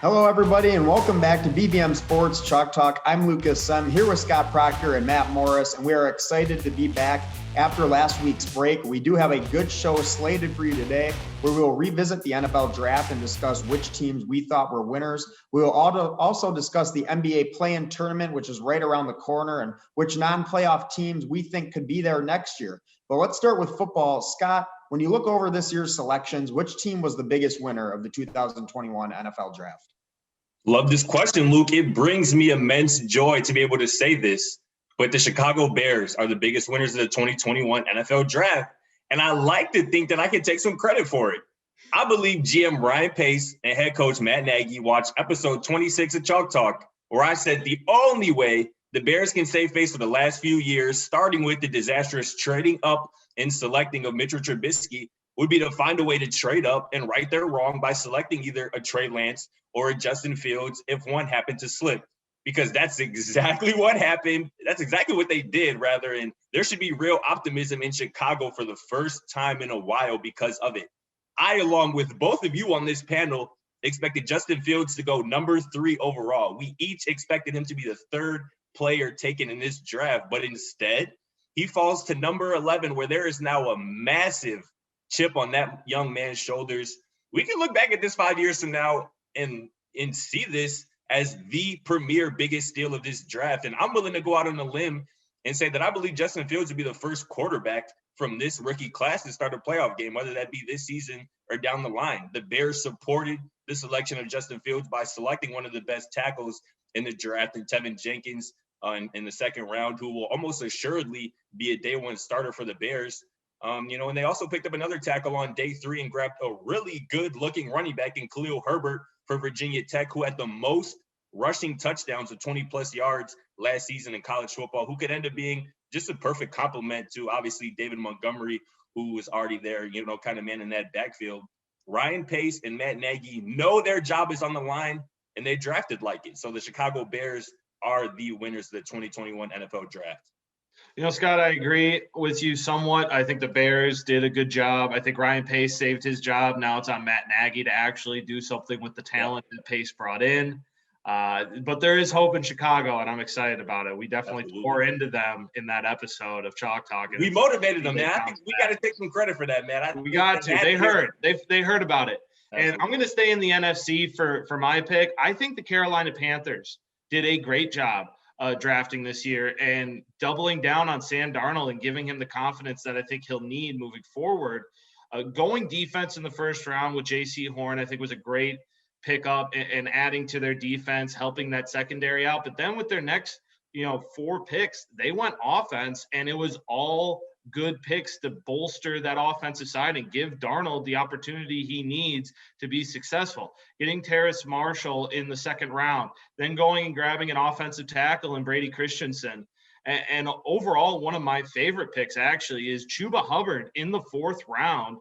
Hello, everybody, and welcome back to BVM Sports Chalk Talk. I'm Lucas Semb here with Scott Procter and Matt Morris, and we are excited to be back after last week's break. We do have a good show slated for you today where we will revisit the NFL draft and discuss which teams we thought were winners. We will also discuss the NBA play-in tournament, which is right around the corner, and which non-playoff teams we think could be there next year. But let's start with football. Scott, when you look over this year's selections, which team was the biggest winner of the 2021 NFL draft? Love this question, Luke. It brings me immense joy to be able to say this, but the Chicago Bears are the biggest winners of the 2021 NFL draft, and I like to think that I can take some credit for it. I believe GM Ryan Pace and head coach Matt Nagy watched episode 26 of Chalk Talk, where I said the only way the Bears can save face for the last few years, starting with the disastrous trading up and selecting of Mitchell Trubisky, would be to find a way to trade up and right their wrong by selecting either a Trey Lance or a Justin Fields if one happened to slip, because that's exactly what happened. That's exactly what they did, rather. And there should be real optimism in Chicago for the first time in a while because of it. I, along with both of you on this panel, expected Justin Fields to go number 3 overall. We each expected him to be the third player taken in this draft, but instead he falls to number 11, where there is now a massive chip on that young man's shoulders. We can look back at this 5 years from now and see this as the premier biggest steal of this draft. And I'm willing to go out on a limb and say that I believe Justin Fields would be the first quarterback from this rookie class to start a playoff game, whether that be this season or down the line. The Bears supported the selection of Justin Fields by selecting one of the best tackles in the draft, in Tevin Jenkins, in the second round, who will almost assuredly be a day one starter for the Bears. And they also picked up another tackle on day 3 and grabbed a really good-looking running back in Khalil Herbert for Virginia Tech, who had the most rushing touchdowns of 20-plus yards last season in college football, who could end up being just a perfect complement to, obviously, David Montgomery, who was already there, kind of man in that backfield. Ryan Pace and Matt Nagy know their job is on the line, and they drafted like it. So the Chicago Bears are the winners of the 2021 NFL draft. Scott, I agree with you somewhat. I think the Bears did a good job. I think Ryan Pace saved his job. Now it's on Matt Nagy to actually do something with the talent that Pace brought in. But there is hope in Chicago, and I'm excited about it. We definitely pour into them in that episode of Chalk Talk. We motivated them, man. I think we got to take some credit for that, man. We got to. They heard. They heard about it. Absolutely. And I'm going to stay in the NFC for my pick. I think the Carolina Panthers did a great job drafting this year and doubling down on Sam Darnold and giving him the confidence that I think he'll need moving forward. Going defense in the first round with J.C. Horn, I think, was a great pickup and adding to their defense, helping that secondary out. But then with their next, 4 picks, they went offense, and it was all good picks to bolster that offensive side and give Darnold the opportunity he needs to be successful. Getting Darius Marshall in the second round, then going and grabbing an offensive tackle in Brady Christensen. And overall, one of my favorite picks actually is Chuba Hubbard in the 4th round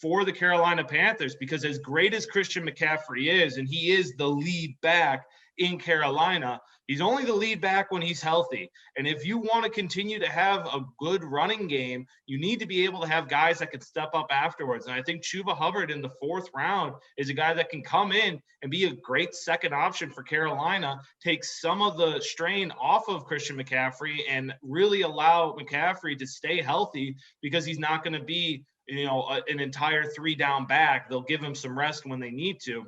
for the Carolina Panthers, because as great as Christian McCaffrey is, and he is the lead back in Carolina, he's only the lead back when he's healthy. And if you want to continue to have a good running game, you need to be able to have guys that can step up afterwards. And I think Chuba Hubbard in the 4th round is a guy that can come in and be a great second option for Carolina, take some of the strain off of Christian McCaffrey and really allow McCaffrey to stay healthy, because he's not going to be, an entire 3-down back. They'll give him some rest when they need to.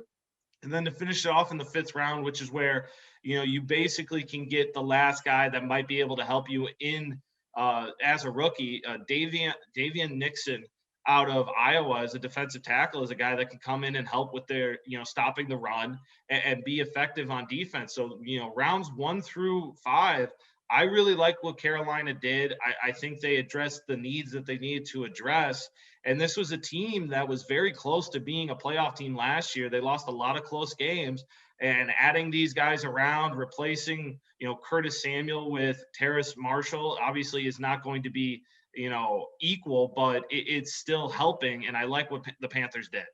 And then to finish it off in the 5th round, which is where, you basically can get the last guy that might be able to help you in as a rookie. Davian Nixon out of Iowa as a defensive tackle is a guy that can come in and help with their, stopping the run and be effective on defense. So, rounds 1 through 5, I really like what Carolina did. I think they addressed the needs that they needed to address. And this was a team that was very close to being a playoff team last year. They lost a lot of close games, and adding these guys around, replacing, Curtis Samuel with Darius Marshall obviously is not going to be, equal, but it's still helping. And I like what the Panthers did.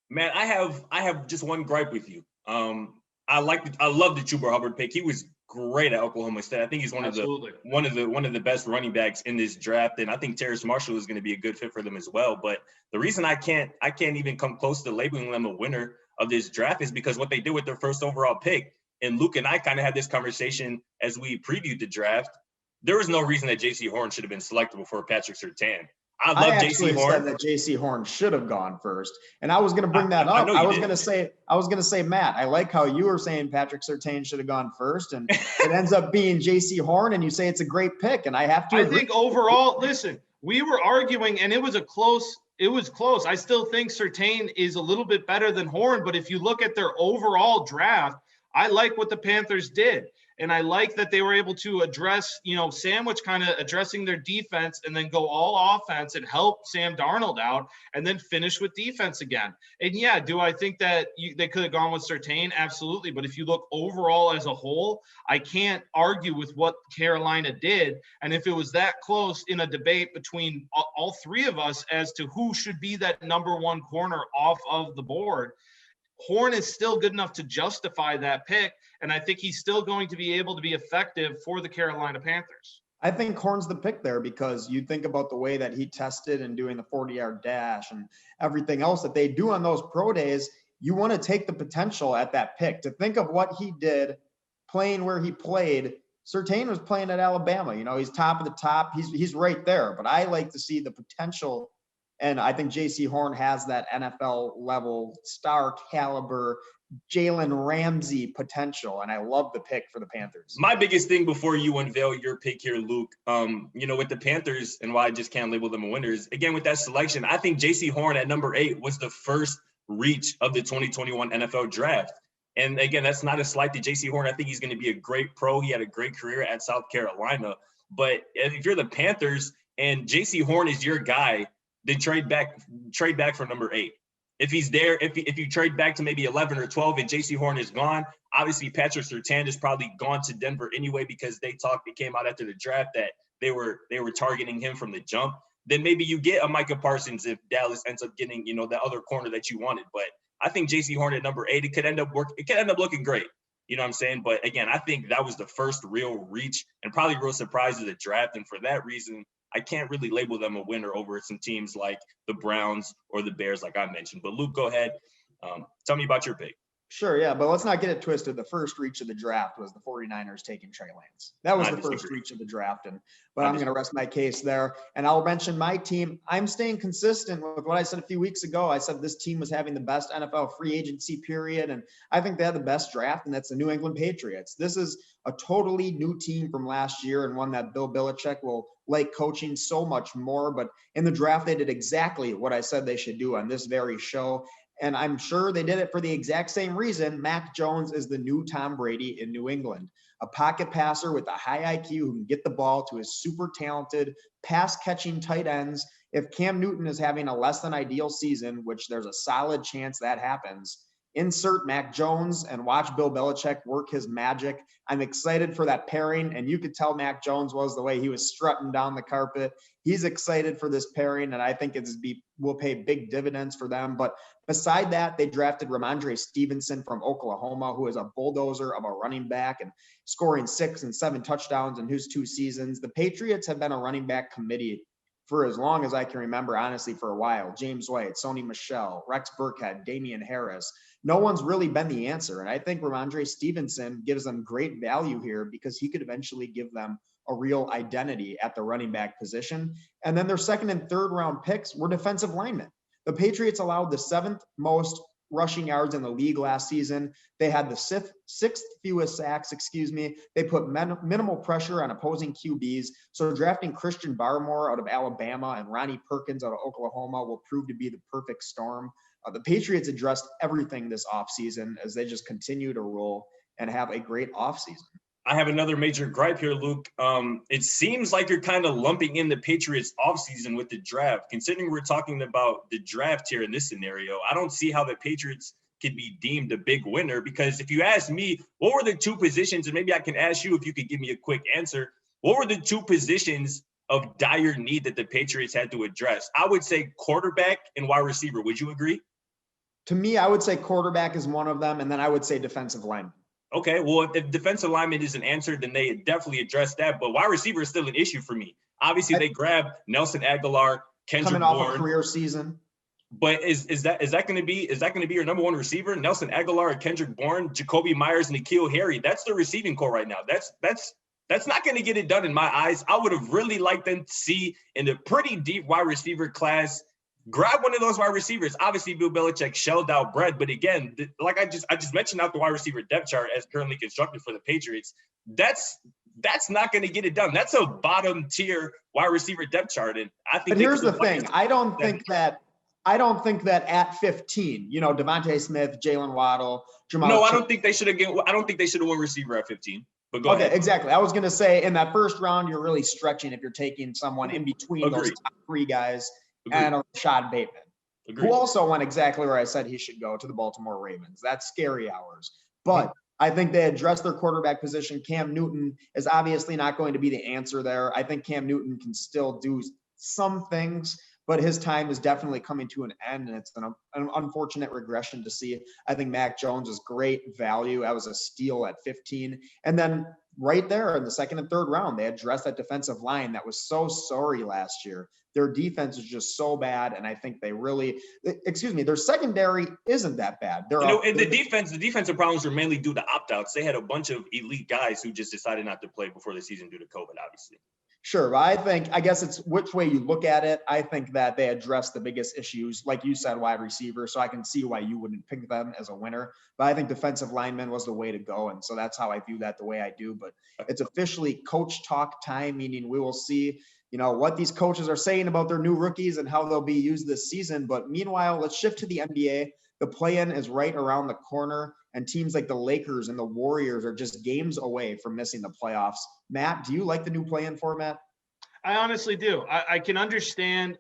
Man, I have just one gripe with you. I love the Chuba Hubbard pick. He was great at Oklahoma State. I think he's one of the best running backs in this draft, and I think Darius Marshall is going to be a good fit for them as well. But the reason I can't even come close to labeling them a winner of this draft is because what they did with their first overall pick. And Luke and I kind of had this conversation as we previewed the draft. There was no reason that J.C. Horn should have been selected before Patrick Surtain. I love J.C. Horn. Said that J.C. Horn should have gone first, and I was going to bring that up. I was going to say, Matt, I like how you were saying Patrick Surtain should have gone first, and it ends up being J.C. Horn, and you say it's a great pick, and I have to. I think overall, listen, we were arguing, and it was close. I still think Surtain is a little bit better than Horn, but if you look at their overall draft, I like what the Panthers did. And I like that they were able to address, sandwich kind of addressing their defense and then go all offense and help Sam Darnold out and then finish with defense again. And yeah, do I think that they could have gone with Surtain? Absolutely. But if you look overall as a whole, I can't argue with what Carolina did. And if it was that close in a debate between all three of us as to who should be that number one corner off of the board, Horn is still good enough to justify that pick, and I think he's still going to be able to be effective for the Carolina Panthers. I think Horn's the pick there because you think about the way that he tested and doing the 40-yard dash and everything else that they do on those pro days. You want to take the potential at that pick. To think of what he did playing where he played, Surtain was playing at Alabama. He's top of the top. He's right there, but I like to see the potential. And I think J.C. Horn has that NFL level, star caliber, Jalen Ramsey potential. And I love the pick for the Panthers. My biggest thing before you unveil your pick here, Luke, with the Panthers and why I just can't label them a winners, again, with that selection, I think J.C. Horn at number 8 was the first reach of the 2021 NFL draft. And again, that's not a slight to J.C. Horn. I think he's going to be a great pro. He had a great career at South Carolina. But if you're the Panthers and J.C. Horn is your guy, then trade back for number 8. If he's there, if you trade back to maybe 11 or 12 and J.C. Horn is gone, obviously Patrick Surtain is probably gone to Denver anyway because it came out after the draft that they were targeting him from the jump. Then maybe you get a Micah Parsons if Dallas ends up getting, the other corner that you wanted. But I think J.C. Horn at number 8, it could end up looking great. You know what I'm saying? But again, I think that was the first real reach and probably real surprise of the draft. And for that reason, I can't really label them a winner over some teams like the Browns or the Bears, like I mentioned. But Luke, go ahead. Tell me about your pick. Sure, yeah, but let's not get it twisted. The first reach of the draft was the 49ers taking Trey Lance. That was the first reach of the draft, but I'm going to rest my case there. And I'll mention my team. I'm staying consistent with what I said a few weeks ago. I said this team was having the best NFL free agency period, and I think they had the best draft, and that's the New England Patriots. This is a totally new team from last year and one that Bill Belichick will like coaching so much more. But in the draft, they did exactly what I said they should do on this very show. And I'm sure they did it for the exact same reason. Mac Jones is the new Tom Brady in New England, a pocket passer with a high IQ who can get the ball to his super talented pass-catching tight ends. If Cam Newton is having a less than ideal season, which there's a solid chance that happens, insert Mac Jones and watch Bill Belichick work his magic. I'm excited for that pairing, and you could tell Mac Jones was the way he was strutting down the carpet. He's excited for this pairing, and I think will pay big dividends for them. But beside that, they drafted Ramondre Stevenson from Oklahoma, who is a bulldozer of a running back and scoring 6 and 7 touchdowns in his 2 seasons. The Patriots have been a running back committee for as long as I can remember, honestly, for a while. James White, Sony Michel, Rex Burkhead, Damian Harris. No one's really been the answer. And I think Ramondre Stevenson gives them great value here because he could eventually give them a real identity at the running back position. And then their second and third round picks were defensive linemen. The Patriots allowed the 7th most rushing yards in the league last season. They had the 6th fewest sacks, They put minimal pressure on opposing QBs. So drafting Christian Barmore out of Alabama and Ronnie Perkins out of Oklahoma will prove to be the perfect storm. The Patriots addressed everything this offseason as they just continue to roll and have a great offseason. I have another major gripe here, Luke. It seems like you're kind of lumping in the Patriots offseason with the draft. Considering we're talking about the draft here in this scenario, I don't see how the Patriots could be deemed a big winner because if you ask me, what were the 2 positions, and maybe I can ask you if you could give me a quick answer, what were the 2 positions of dire need that the Patriots had to address? I would say quarterback and wide receiver. Would you agree? To me, I would say quarterback is one of them, and then I would say defensive lineman. Okay, well, if defensive lineman isn't answered, then they definitely address that. But wide receiver is still an issue for me. Obviously, they grabbed Nelson Aguilar, Kendrick coming off Bourne. a career season. But is that going to be your number one receiver? Nelson Aguilar, Kendrick Bourne, Jacoby Myers, and N'Keal Harry. That's the receiving core right now. That's not going to get it done in my eyes. I would have really liked them to see in a pretty deep wide receiver class. Grab one of those wide receivers. Obviously, Bill Belichick shelled out bread, but again, like I just mentioned out the wide receiver depth chart as currently constructed for the Patriots. That's not going to get it done. That's a bottom tier wide receiver depth chart, and I think. But here's the thing: I don't think that at 15, Devontae Smith, Jalen Waddle, Jamal. No, I don't think they should have. I don't think they should have won receiver at 15. But go ahead. Exactly. I was going to say in that first round, you're really stretching if you're taking someone in between those top three guys. And a Rashad Bateman, who also went exactly where I said he should go, to the Baltimore Ravens. That's scary hours. But I think they addressed their quarterback position. Cam Newton is obviously not going to be the answer there. I think Cam Newton can still do some things, but his time is definitely coming to an end, and it's an unfortunate regression to see. I think Mac Jones is great value. That was a steal at 15. And then right there in the second and third round, they addressed that defensive line that was so sorry last year. Their defense is just so bad, and I think their secondary isn't that bad. And the defensive problems were mainly due to opt-outs. They had a bunch of elite guys who just decided not to play before the season due to COVID, obviously. Sure, but I guess it's which way you look at it. I think that they addressed the biggest issues, like you said, wide receiver, so I can see why you wouldn't pick them as a winner. But I think defensive lineman was the way to go, and so that's how I view that the way I do. But it's officially coach talk time, meaning we will see what these coaches are saying about their new rookies and how they'll be used this season. But meanwhile, let's shift to the NBA. The play-in is right around the corner, and teams like the Lakers and the Warriors are just games away from missing the playoffs. Matt, do you like the new play-in format? I honestly do. I can understand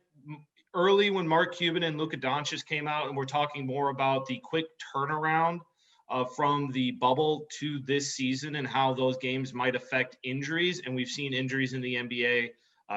early when Mark Cuban and Luka Doncic came out, and we're talking more about the quick turnaround from the bubble to this season and how those games might affect injuries. And we've seen injuries in the NBA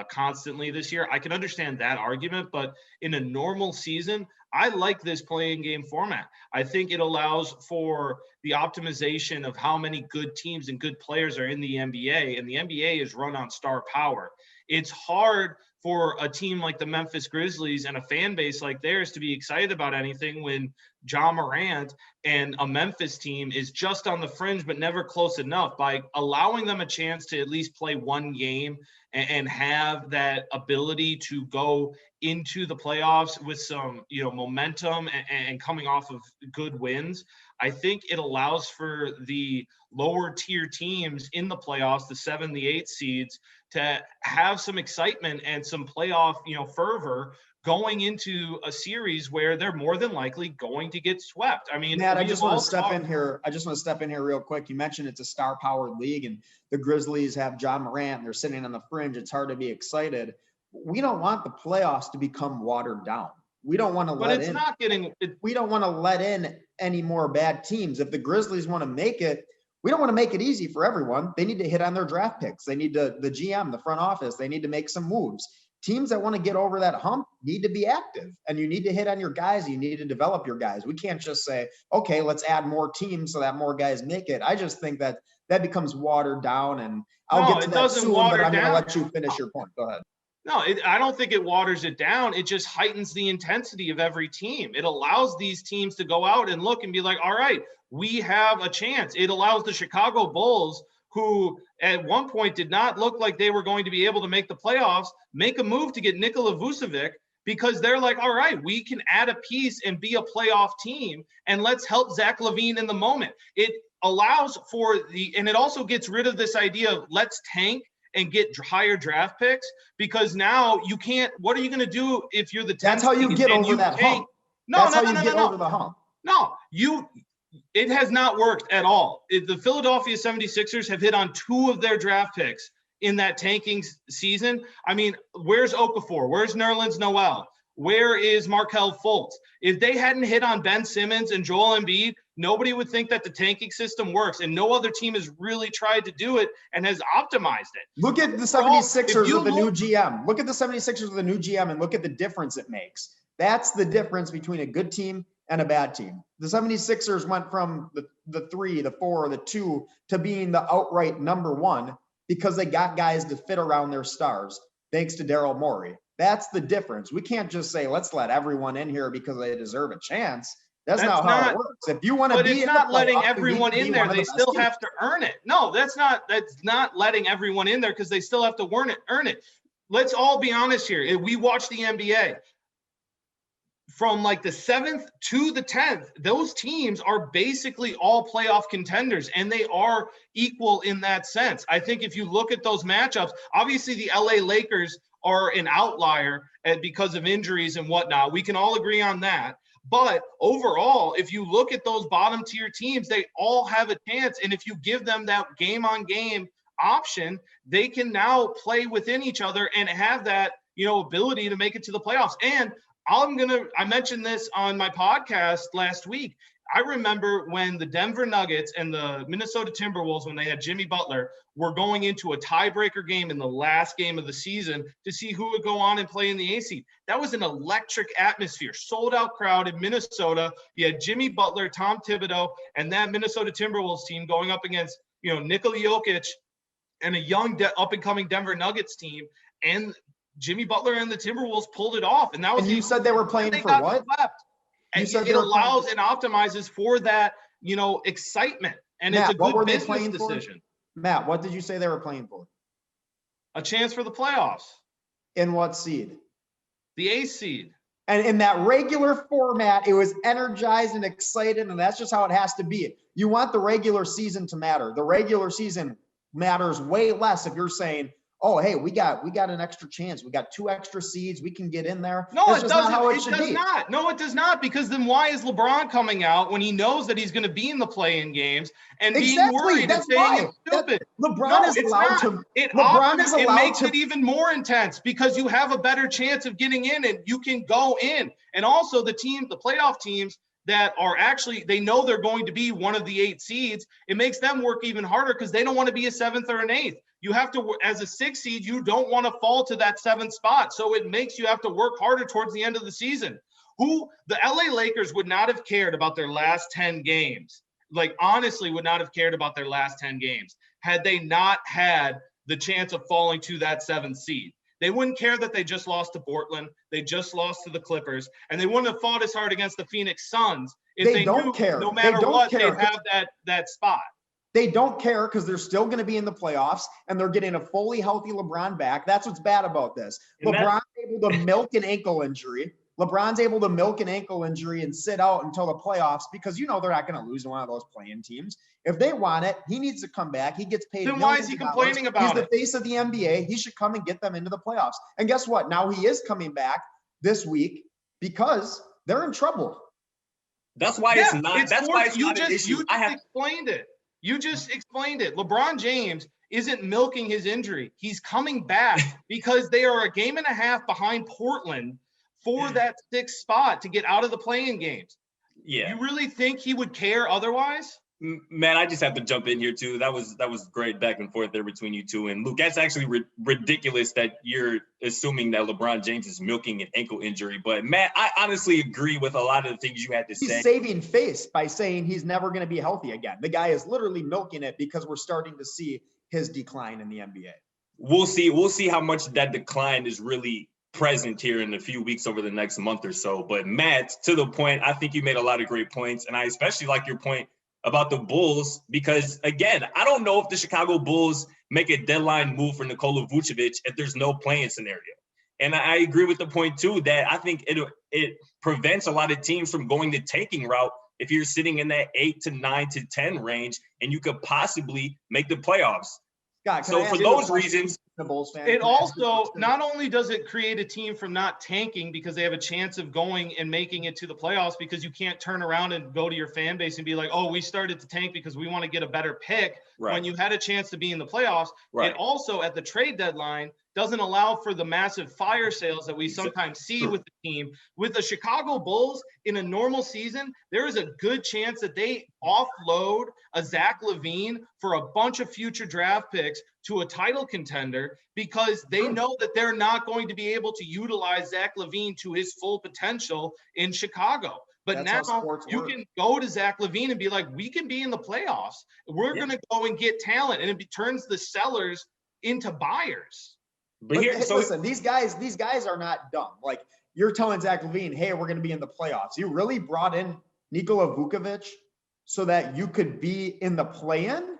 constantly this year. I can understand that argument, but in a normal season, I like this playing game format. I think it allows for the optimization of how many good teams and good players are in the NBA, and the NBA is run on star power. It's hard for a team like the Memphis Grizzlies and a fan base like theirs to be excited about anything when Ja Morant and a Memphis team is just on the fringe but never close enough. By allowing them a chance to at least play one game and have that ability to go into the playoffs with some momentum and coming off of good wins, I think it allows for the lower tier teams in the playoffs, the 7, the 8 seeds, to have some excitement and some playoff, fervor going into a series where they're more than likely going to get swept. I mean, Matt, I just want to step in here real quick. You mentioned it's a star-powered league, and the Grizzlies have Ja Morant, and they're sitting on the fringe. It's hard to be excited. We don't want the playoffs to become watered down. We don't want to we don't want to let in any more bad teams. If the Grizzlies want to make it, we don't want to make it easy for everyone. They need to hit on their draft picks. They need to, the GM, the front office, they need to make some moves. Teams that want to get over that hump need to be active, and you need to hit on your guys. You need to develop your guys. We can't just say, okay, let's add more teams so that more guys make it. I just think that becomes watered down, and I'll get to that soon, but I'm going to let you finish your point. Go ahead. No, I don't think it waters it down. It just heightens the intensity of every team. It allows these teams to go out and look and be like, all right, we have a chance. It allows the Chicago Bulls, who at one point did not look like they were going to be able to make the playoffs, make a move to get Nikola Vucevic, because they're like, all right, we can add a piece and be a playoff team, and let's help Zach LaVine in the moment. It allows for and it also gets rid of this idea of let's tank and get higher draft picks, because now you can't. What are you going to do if you're the 10th? That's how you get over that hump. That's how you get over the hump. No, it has not worked at all. The Philadelphia 76ers have hit on 2 of their draft picks in that tanking season. I mean, where's Okafor? Where's Nerlens Noel? Where is Markelle Fultz? If they hadn't hit on Ben Simmons and Joel Embiid, nobody would think that the tanking system works, and no other team has really tried to do it and has optimized it. Look at the 76ers with the new GM. Look at the 76ers with the new GM and look at the difference it makes. That's the difference between a good team and a bad team. The 76ers went from the 3, the 4, the 2 to being the outright number 1 because they got guys to fit around their stars. thanks to Daryl Morey. That's the difference. We can't just say, let's let everyone in here because they deserve a chance. That's not how it works. If you want to be, but it's not letting everyone in there. They still have to earn it. No, that's not letting everyone in there because they still have to earn it. Let's all be honest here. We watch the NBA. From like the 7th to the 10th, those teams are basically all playoff contenders, and they are equal in that sense. I think if you look at those matchups, obviously the LA Lakers are an outlier because of injuries and whatnot. We can all agree on that. But overall, if you look at those bottom tier teams, they all have a chance. And if you give them that game on game option, they can now play within each other and have that, ability to make it to the playoffs. And I mentioned this on my podcast last week. I remember when the Denver Nuggets and the Minnesota Timberwolves, when they had Jimmy Butler, were going into a tiebreaker game in the last game of the season to see who would go on and play in the A seed. That was an electric atmosphere, sold out crowd in Minnesota. You had Jimmy Butler, Tom Thibodeau, and that Minnesota Timberwolves team going up against, Nikola Jokic and a young up and coming Denver Nuggets team. And Jimmy Butler and the Timberwolves pulled it off. And that was, and you said they were playing for what? And it allows and optimizes for that, excitement. And Matt, it's a good business decision. Matt, what did you say they were playing for? A chance for the playoffs. In what seed? The A seed. And in that regular format, it was energized and excited, and that's just how it has to be. You want the regular season to matter. The regular season matters way less if you're saying, oh, hey, we got an extra chance. We got 2 extra seeds. We can get in there. No, it doesn't. It does not. No, it does not. Because then why is LeBron coming out when he knows that he's going to be in the play-in games and being worried and saying it's stupid? LeBron is allowed to. It makes it even more intense because you have a better chance of getting in and you can go in. And also the playoff teams that are actually, they know they're going to be one of the 8 seeds. It makes them work even harder because they don't want to be a 7th or an 8th. You have to, as a 6th seed, you don't want to fall to that 7th spot. So it makes you have to work harder towards the end of the season. The LA Lakers would not have cared about their last 10 games. Like, honestly, would not have cared about their last 10 games had they not had the chance of falling to that 7th seed. They wouldn't care that they just lost to Portland. They just lost to the Clippers. And they wouldn't have fought as hard against the Phoenix Suns if they don't knew care. No matter what, they'd have that spot. They don't care because they're still going to be in the playoffs and they're getting a fully healthy LeBron back. That's what's bad about this. LeBron's able to milk an ankle injury. LeBron's able to milk an ankle injury and sit out until the playoffs because they're not going to lose to one of those play-in teams. If they want it, he needs to come back. He gets paid. Then why is he complaining about it? He's the face of the NBA. He should come and get them into the playoffs. And guess what? Now he is coming back this week because they're in trouble. That's why it's not. That's why it's not an issue. You just explained it. LeBron James isn't milking his injury. He's coming back because they are a game and a half behind Portland for that 6th spot to get out of the play-in games. Yeah. You really think he would care otherwise? Man, I just have to jump in here too. That was great back and forth there between you two. And Luke, that's actually ridiculous that you're assuming that LeBron James is milking an ankle injury. But Matt, I honestly agree with a lot of the things you had to say. He's saving face by saying he's never going to be healthy again. The guy is literally milking it because we're starting to see his decline in the NBA. We'll see how much that decline is really present here in a few weeks over the next month or so. But Matt, to the point, I think you made a lot of great points. And I especially like your point about the Bulls, because again, I don't know if the Chicago Bulls make a deadline move for Nikola Vucevic if there's no playing scenario. And I agree with the point too, that I think it prevents a lot of teams from going the tanking route if you're sitting in that 8 to 9 to 10 range and you could possibly make the playoffs. Scott, so for those reasons, the Bulls fan, it also not only does it create a team from not tanking because they have a chance of going and making it to the playoffs, because you can't turn around and go to your fan base and be like, oh, we started to tank because we want to get a better pick when you had a chance to be in the playoffs. It also at the trade deadline doesn't allow for the massive fire sales that we sometimes see with the team. With the Chicago Bulls in a normal season, there is a good chance that they offload a Zach LaVine for a bunch of future draft picks to a title contender because they know that they're not going to be able to utilize Zach LaVine to his full potential in Chicago. But now you can go to Zach LaVine and be like, we can be in the playoffs. We're going to go and get talent. And it turns the sellers into buyers. But here, so listen, these guys are not dumb. Like, you're telling Zach LaVine, hey, we're going to be in the playoffs. You really brought in Nikola Vukovic so that you could be in the play-in?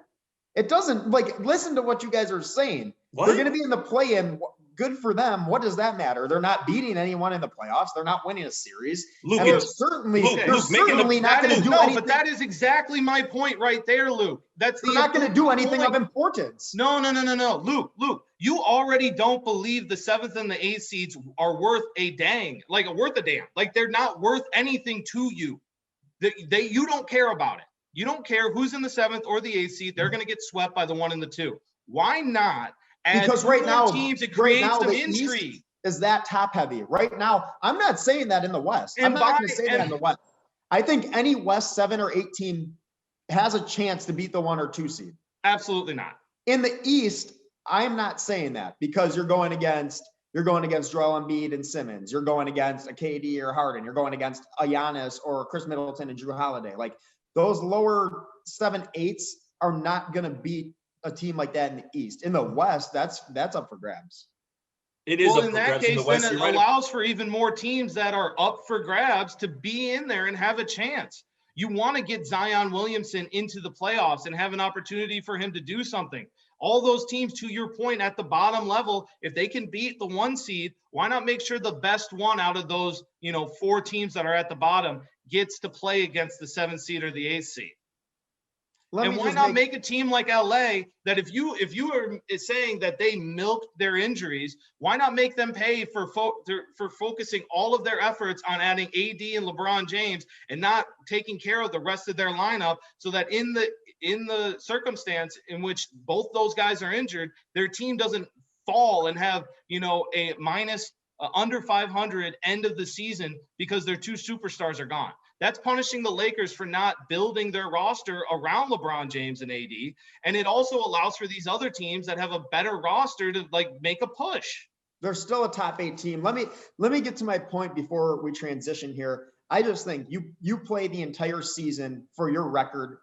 It doesn't, like, listen to what you guys are saying. What? They're going to be in the play-in. Good for them. What does that matter? They're not beating anyone in the playoffs. They're not winning a series. Luke, and they're certainly not going to do anything. But that is exactly my point right there, Luke. They're not going to do anything of importance. No. Luke, you already don't believe the 7th and the 8th seeds are worth a damn. Like, they're not worth anything to you. You don't care about it. You don't care who's in the 7th or the 8th seed. They're going to get swept by the 1 and the 2. Why not? Because right now, teams, it creates some intrigue. East is that top heavy right now? I'm not saying that in the West. I'm not going to say that in the West. I think any West 7 or 8 team has a chance to beat the 1 or 2 seed. Absolutely not. In the East, I'm not saying that because you're going against Joel Embiid and Simmons. You're going against a KD or Harden. You're going against a Giannis or Chris Middleton and Drew Holiday. Like, those lower 7-8s are not going to beat a team like that in the East. In the West, that's up for grabs. It is. Well, in that case, then it allows for even more teams that are up for grabs to be in there and have a chance. You want to get Zion Williamson into the playoffs and have an opportunity for him to do something. All those teams, to your point, at the bottom level, if they can beat the 1 seed, why not make sure the best one out of those, 4 teams that are at the bottom gets to play against the 7th seed or the 8th seed? And why not make a team like LA that if you are saying that they milked their injuries, why not make them pay for focusing all of their efforts on adding AD and LeBron James and not taking care of the rest of their lineup, so that in the circumstance in which both those guys are injured, their team doesn't fall and have a minus under 500 end of the season because their 2 superstars are gone. That's punishing the Lakers for not building their roster around LeBron James and AD. And it also allows for these other teams that have a better roster to make a push. They're still a top 8 team. Let me get to my point before we transition here. I just think you play the entire season for your record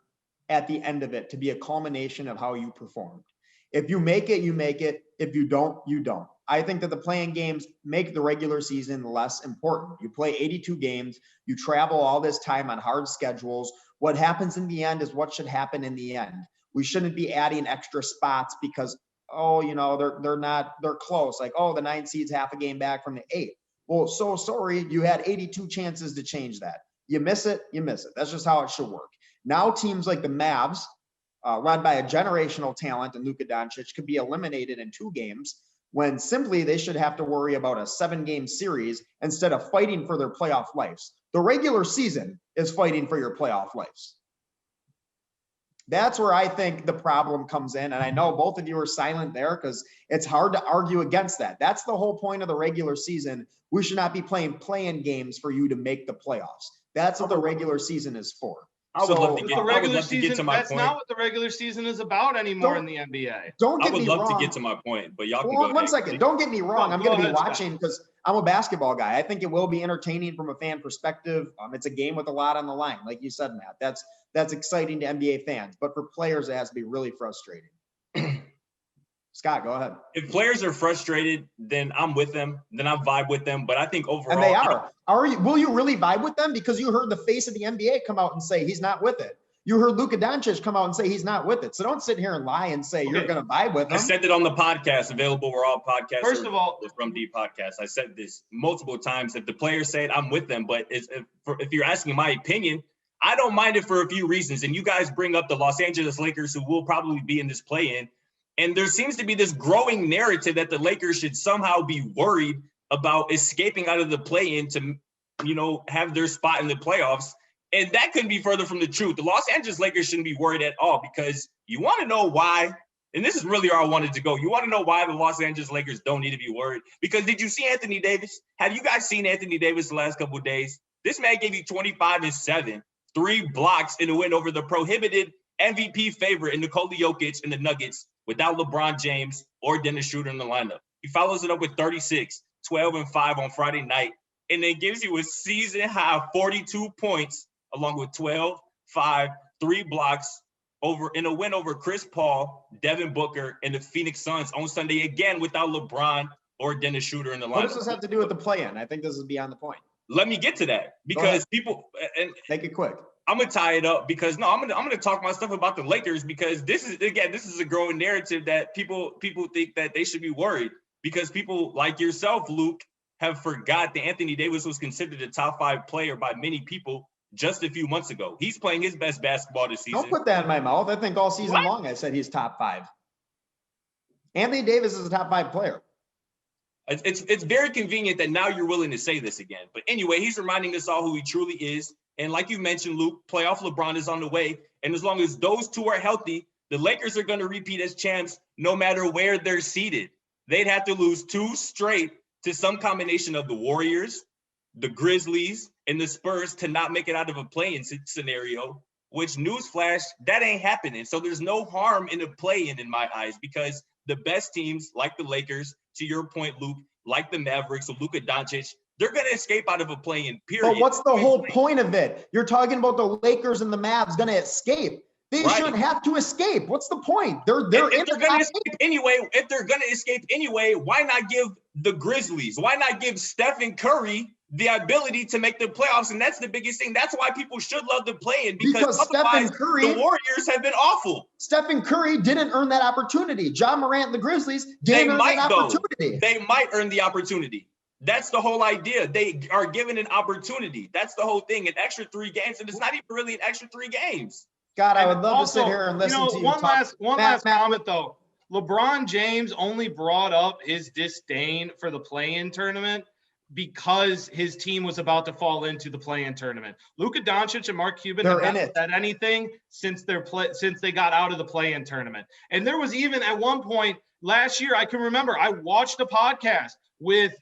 at the end of it to be a culmination of how you performed. If you make it, you make it. If you don't, you don't. I think that the playing games make the regular season less important. You play 82 games. You travel all this time on hard schedules. What happens in the end is what should happen in the end. We shouldn't be adding extra spots because, they're close. Like, the 9 seed's half a game back from the 8. Well, so sorry, you had 82 chances to change that. You miss it, you miss it. That's just how it should work. Now teams like the Mavs, led by a generational talent and Luka Doncic, could be eliminated in 2 games, when simply they should have to worry about a 7-game series instead of fighting for their playoff lives. The regular season is fighting for your playoff lives. That's where I think the problem comes in. And I know both of you are silent there because it's hard to argue against that. That's the whole point of the regular season. We should not be playing play-in games for you to make the playoffs. That's what the regular season is for. I would love to get to my point. That's not what the regular season is about anymore in the NBA. I would love to get to my point, but y'all can go one second. Don't get me wrong. I'm going to be watching because I'm a basketball guy. I think it will be entertaining from a fan perspective. It's a game with a lot on the line, like you said, Matt. That's exciting to NBA fans, but for players, it has to be really frustrating. Scott, go ahead. If players are frustrated, then I'm with them. Then I vibe with them. But I think overall, and they are. Will you really vibe with them? Because you heard the face of the NBA come out and say he's not with it. You heard Luka Doncic come out and say he's not with it. So don't sit here and lie and say you're going to vibe with him. I said it on the podcast, available where all podcasts. First of all, from the podcast, I said this multiple times. If the players say it, I'm with them. But if you're asking my opinion, I don't mind it for a few reasons. And you guys bring up the Los Angeles Lakers, who will probably be in this play-in. And there seems to be this growing narrative that the Lakers should somehow be worried about escaping out of the play-in to, have their spot in the playoffs. And that couldn't be further from the truth. The Los Angeles Lakers shouldn't be worried at all, because you want to know why. And this is really where I wanted to go. You want to know why the Los Angeles Lakers don't need to be worried? Because did you see Anthony Davis? Have you guys seen Anthony Davis the last couple of days? This man gave you 25 and 7, 3 blocks in a win over the prohibited MVP favorite in Nikola Jokic and the Nuggets without LeBron James or Dennis Schroeder in the lineup. He follows it up with 36, 12 and 5 on Friday night, and then gives you a season high 42 points along with 12, 5, 3 blocks in a win over Chris Paul, Devin Booker, and the Phoenix Suns on Sunday, again without LeBron or Dennis Schroeder in the lineup. What does this have to do with the play-in? I think this is beyond the point. Let me get to that, because people and make it quick. I'm gonna tie it up because I'm gonna talk my stuff about the Lakers, because this is a growing narrative that people think that they should be worried, because people like yourself, Luke, have forgot that Anthony Davis was considered a top 5 player by many people just a few months ago. He's playing his best basketball this season. Don't put that in my mouth. I think all season long I said he's top 5. Anthony Davis is a top 5 player. It's very convenient that now you're willing to say this again. But anyway, he's reminding us all who he truly is. And like you mentioned, Luke, playoff LeBron is on the way. And as long as those two are healthy, the Lakers are going to repeat as champs no matter where they're seated. They'd have to lose 2 straight to some combination of the Warriors, the Grizzlies, and the Spurs to not make it out of a play-in scenario, which, newsflash, that ain't happening. So there's no harm in a play-in my eyes, because the best teams like the Lakers, to your point, Luke, like the Mavericks, so Luka Doncic, they're going to escape out of a play-in, period. But what's the whole point of it? You're talking about the Lakers and the Mavs going to escape. They shouldn't have to escape. What's the point? If they're going to escape anyway, why not give the Grizzlies? Why not give Stephen Curry the ability to make the playoffs? And that's the biggest thing. That's why people should love the play-in, because otherwise the Warriors have been awful. Stephen Curry didn't earn that opportunity. John Morant and the Grizzlies didn't earn that opportunity. They might earn the opportunity. That's the whole idea. They are given an opportunity. That's the whole thing. An extra 3 games, and it's not even really an extra 3 games. God, I would love to sit here and listen to you. One last comment, though. LeBron James only brought up his disdain for the play-in tournament because his team was about to fall into the play-in tournament. Luka Doncic and Mark Cuban have not said anything since they got out of the play-in tournament. And there was even at one point last year, I can remember, I watched a podcast with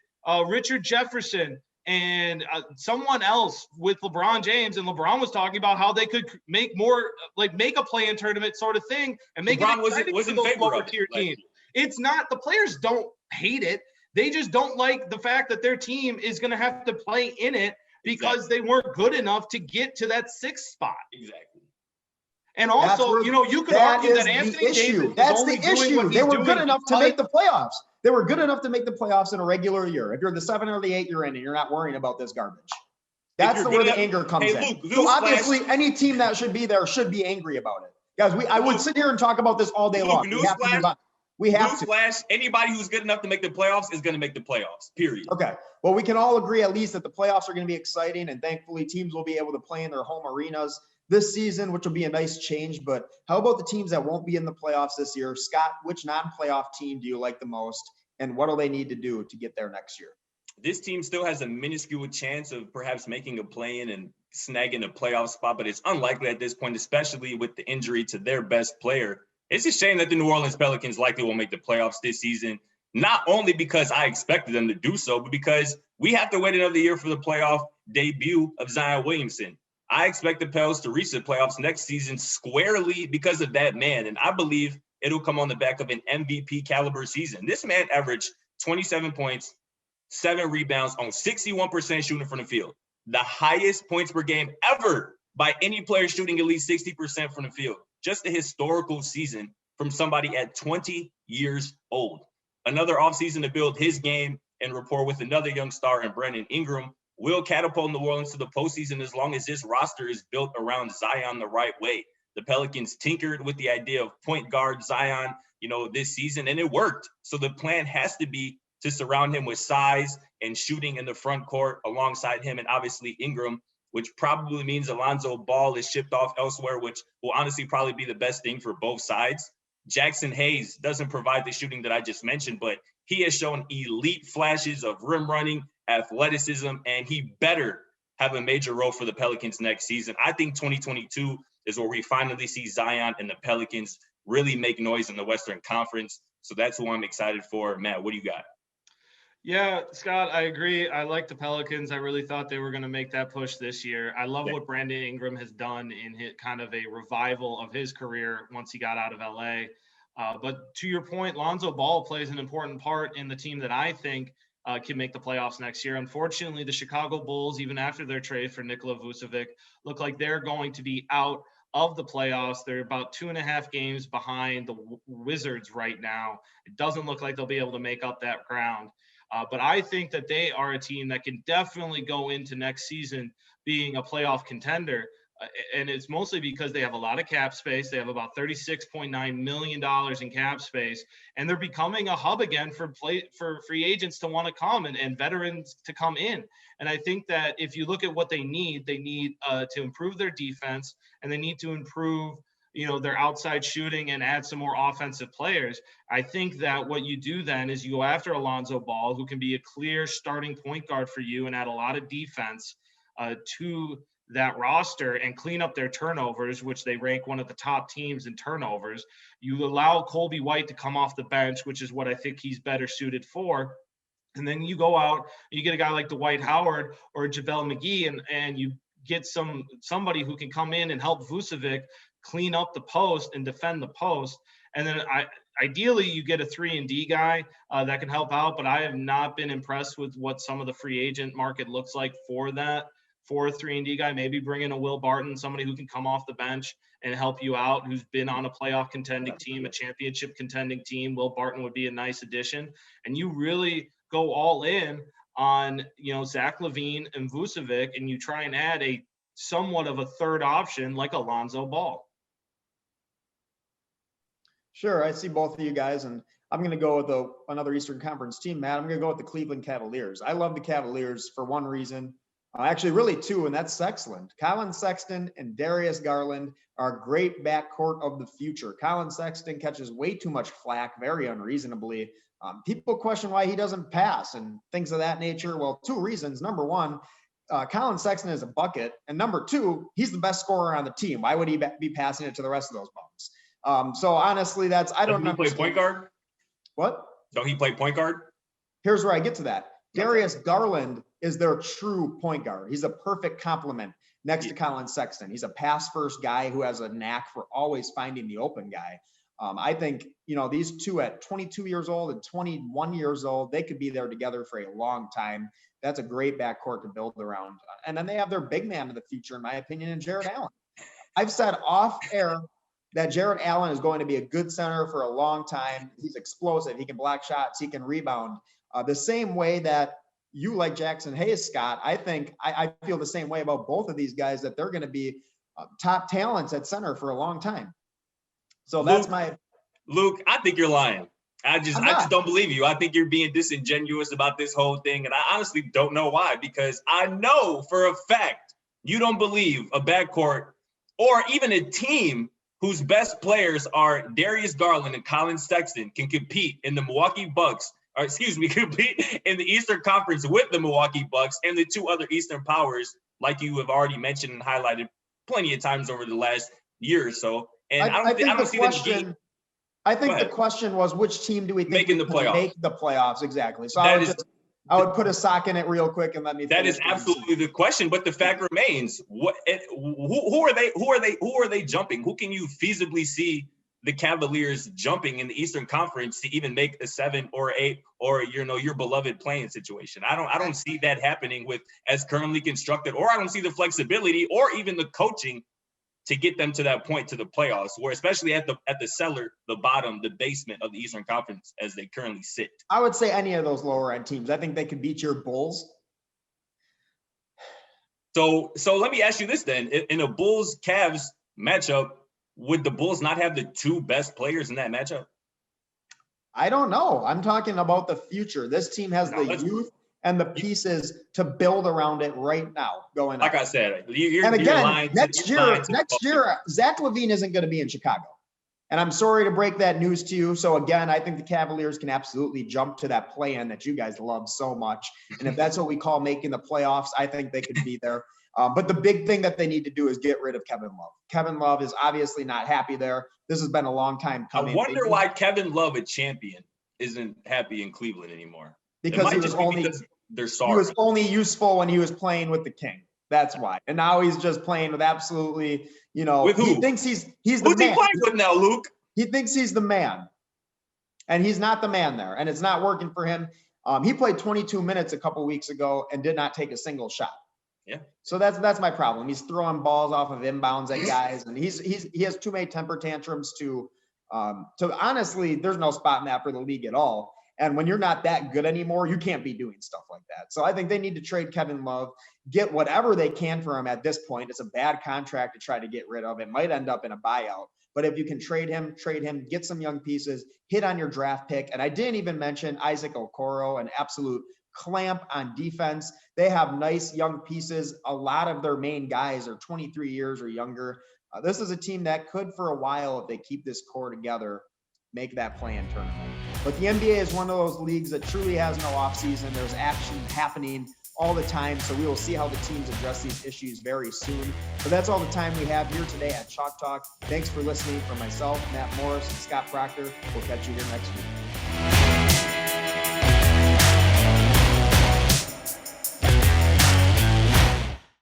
Richard Jefferson and someone else with LeBron James, and LeBron was talking about how they could make a play-in tournament sort of thing and make LeBron it was in favor of tier team. It's not, the players don't hate it. They just don't like the fact that their team is going to have to play in it because they weren't good enough to get to that 6th spot. Exactly. And also, you could argue that Anthony Davis That's the issue. They were good enough to make the playoffs. They were good enough to make the playoffs in a regular year. If you're the 7 or the 8 you're in, and you're not worrying about this garbage. That's where the anger comes in. So obviously, any team that should be there should be angry about it. Guys, I would sit here and talk about this all day long. We have to. Anybody who's good enough to make the playoffs is going to make the playoffs, period. Okay. Well, we can all agree at least that the playoffs are going to be exciting, and thankfully teams will be able to play in their home arenas this season, which will be a nice change. But how about the teams that won't be in the playoffs this year? Scott, which non-playoff team do you like the most, and what do they need to do to get there next year? This team still has a minuscule chance of perhaps making a play-in and snagging a playoff spot, but it's unlikely at this point, especially with the injury to their best player. It's a shame that the New Orleans Pelicans likely won't make the playoffs this season, not only because I expected them to do so, but because we have to wait another year for the playoff debut of Zion Williamson. I expect the Pels to reach the playoffs next season squarely because of that man, and I believe it'll come on the back of an MVP caliber season. This man averaged 27 points, 7 rebounds on 61% shooting from the field, the highest points per game ever by any player shooting at least 60% from the field. Just a historical season from somebody at 20 years old. Another offseason to build his game and rapport with another young star in Brandon Ingram will catapult New Orleans to the postseason as long as this roster is built around Zion the right way. The Pelicans tinkered with the idea of point guard Zion, this season, and it worked. So the plan has to be to surround him with size and shooting in the front court alongside him and obviously Ingram, which probably means Alonzo Ball is shipped off elsewhere, which will honestly probably be the best thing for both sides. Jackson Hayes doesn't provide the shooting that I just mentioned, but he has shown elite flashes of rim running, athleticism, and he better have a major role for the Pelicans next season. I think 2022 is where we finally see Zion and the Pelicans really make noise in the Western Conference. So that's who I'm excited for. Matt, what do you got? Yeah, Scott, I agree. I like the Pelicans. I really thought they were going to make that push this year. I love what Brandon Ingram has done in his, kind of a revival of his career once he got out of LA. But to your point, Lonzo Ball plays an important part in the team that I think can make the playoffs next year. Unfortunately, the Chicago Bulls, even after their trade for Nikola Vucevic, look like they're going to be out of the playoffs. They're about 2.5 games behind the Wizards right now. It doesn't look like they'll be able to make up that ground. But I think that they are a team that can definitely go into next season being a playoff contender. And it's mostly because they have a lot of cap space. They have about $36.9 million in cap space, and they're becoming a hub again for free agents to want to come and veterans to come in. And I think that if you look at what they need to improve their defense, and they need to improve, their outside shooting and add some more offensive players. I think that what you do then is you go after Alonzo Ball, who can be a clear starting point guard for you and add a lot of defense to that roster and clean up their turnovers, which they rank one of the top teams in turnovers. You allow Colby White to come off the bench, which is what I think he's better suited for. And then you go out, you get a guy like Dwight Howard or JaVale McGee, and you get somebody who can come in and help Vucevic clean up the post and defend the post. And then ideally you get a 3-and-D guy that can help out, but I have not been impressed with what some of the free agent market looks like for that. For a 3-and-D guy, maybe bring in a Will Barton, somebody who can come off the bench and help you out, who's been on a playoff contending team, a championship contending team. Will Barton would be a nice addition. And you really go all in on, Zach LaVine and Vucevic, and you try and add a somewhat of a third option like Alonzo Ball. Sure, I see both of you guys, and I'm going to go with another Eastern Conference team, Matt. I'm going to go with the Cleveland Cavaliers. I love the Cavaliers for one reason. Actually, really two, and that's Sexton. Colin Sexton and Darius Garland are a great backcourt of the future. Colin Sexton catches way too much flack, very unreasonably. People question why he doesn't pass and things of that nature. Well, two reasons. Number one, Colin Sexton is a bucket. And number two, he's the best scorer on the team. Why would he be passing it to the rest of those bums? So honestly, I don't know. Does he play point guard? What? Don't he play point guard? Here's where I get to that. Darius Garland is their true point guard. He's a perfect complement next to Colin Sexton. He's a pass-first guy who has a knack for always finding the open guy. I think, these two at 22 years old and 21 years old, they could be there together for a long time. That's a great backcourt to build around. And then they have their big man of the future, in my opinion, in Jarrett Allen. I've said off air that Jarrett Allen is going to be a good center for a long time. He's explosive. He can block shots. He can rebound. The same way that you like Jackson Hayes, Scott, I think I feel the same way about both of these guys, that they're going to be top talents at center for a long time. So that's Luke, I think you're lying. I just don't believe you. I think you're being disingenuous about this whole thing. And I honestly don't know why, because I know for a fact you don't believe a backcourt or even a team whose best players are Darius Garland and Colin Sexton can compete in the compete in the Eastern Conference with the Milwaukee Bucks and the two other Eastern powers, like you have already mentioned and highlighted plenty of times over the last year or so. And I don't see the question was, which team do we think making the playoffs? Make the playoffs, exactly. So I would put a sock in it real quick and let me. That is absolutely the question, but the fact remains: who are they jumping? Who can you feasibly see the Cavaliers jumping in the Eastern Conference to even make a 7 or 8 or your beloved playing situation? I don't see that happening with as currently constructed, or I don't see the flexibility or even the coaching to get them to that point, to the playoffs, where especially at the cellar, the bottom, the basement of the Eastern Conference as they currently sit. I would say any of those lower end teams. I think they could beat your Bulls. So let me ask you this then: in a Bulls-Cavs matchup, would the Bulls not have the two best players in that matchup? I don't know. I'm talking about the future. This team has the youth and the pieces to build around it right now going like on. I said, next year, Zach LaVine isn't going to be in Chicago. And I'm sorry to break that news to you. So again, I think the Cavaliers can absolutely jump to that play-in that you guys love so much. And if that's what we call making the playoffs, I think they could be there. But the big thing that they need to do is get rid of Kevin Love. Kevin Love is obviously not happy there. This has been a long time coming. I wonder why Kevin Love, a champion, isn't happy in Cleveland anymore. Because he was only useful when he was playing with the King. That's why. And now he's just playing with absolutely, with who? He thinks he's the man. Who's he playing with now, Luke? He thinks he's the man. And he's not the man there. And it's not working for him. He played 22 minutes a couple weeks ago and did not take a single shot. Yeah. So that's my problem. He's throwing balls off of inbounds at guys, and he has too many temper tantrums to honestly, there's no spot in that for the league at all. And when you're not that good anymore, you can't be doing stuff like that. So I think they need to trade Kevin Love, get whatever they can for him at this point. It's a bad contract to try to get rid of. It might end up in a buyout. But if you can trade him, get some young pieces, hit on your draft pick. And I didn't even mention Isaac Okoro, an absolute clamp on defense. They have nice young pieces. A lot of their main guys are 23 years or younger. This is a team that could, for a while, if they keep this core together, make that play-in tournament. But the NBA is one of those leagues that truly has no offseason. There's action happening all the time, so we will see how the teams address these issues very soon. But that's all the time we have here today at Chalk Talk. Thanks for listening. For myself, Matt Morris, and Scott Proctor, we'll catch you here next week.